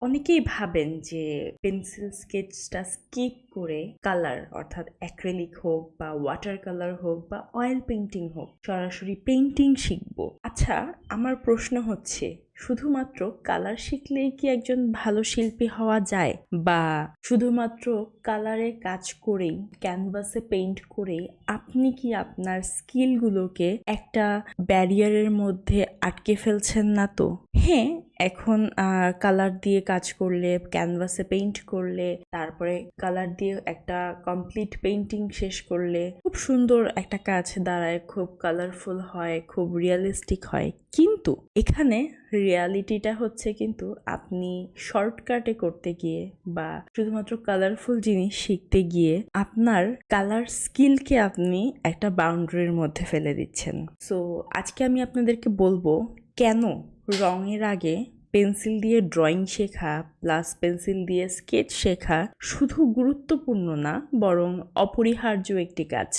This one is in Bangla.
অনেকেই ভাবেন যে পেন্সিল স্কেচটা স্কিপ করে কালার অর্থাৎ অ্যাক্রিলিক হোক বা ওয়াটার কালার হোক বা অয়েল পেইন্টিং হোক সরাসরি পেইন্টিং শিখবো। আচ্ছা, আমার প্রশ্ন হচ্ছে শুধুমাত্র কালার শিখলেই কি একজন ভালো শিল্পী হওয়া যায়, বা শুধুমাত্র কালারে কাজ করেই ক্যানভাসে পেইন্ট করেই আপনি কি আপনার স্কিলগুলোকে একটা ব্যারিয়ারের মধ্যে আটকে ফেলছেন না তো? হ্যাঁ, এখন কালার দিয়ে কাজ করলে, ক্যানভাসে পেইন্ট করলে, তারপরে কালার দিয়ে একটা কমপ্লিট পেইন্টিং শেষ করলে খুব সুন্দর একটা কাজ দাঁড়ায়, খুব কালারফুল হয়, খুব রিয়েলিস্টিক হয়। কিন্তু এখানে রিয়ালিটিটা হচ্ছে কিন্তু আপনি শর্টকাটে করতে গিয়ে বা শুধুমাত্র কালারফুল জিনিস শিখতে গিয়ে আপনার কালার স্কিলকে আপনি একটা বাউন্ডারির মধ্যে ফেলে দিচ্ছেন। সো আজকে আমি আপনাদেরকে বলবো কেন রঙের আগে পেন্সিল দিয়ে ড্রয়িং শেখা প্লাস পেন্সিল দিয়ে স্কেচ শেখা শুধু গুরুত্বপূর্ণ না, বরং অপরিহার্য একটি কাজ।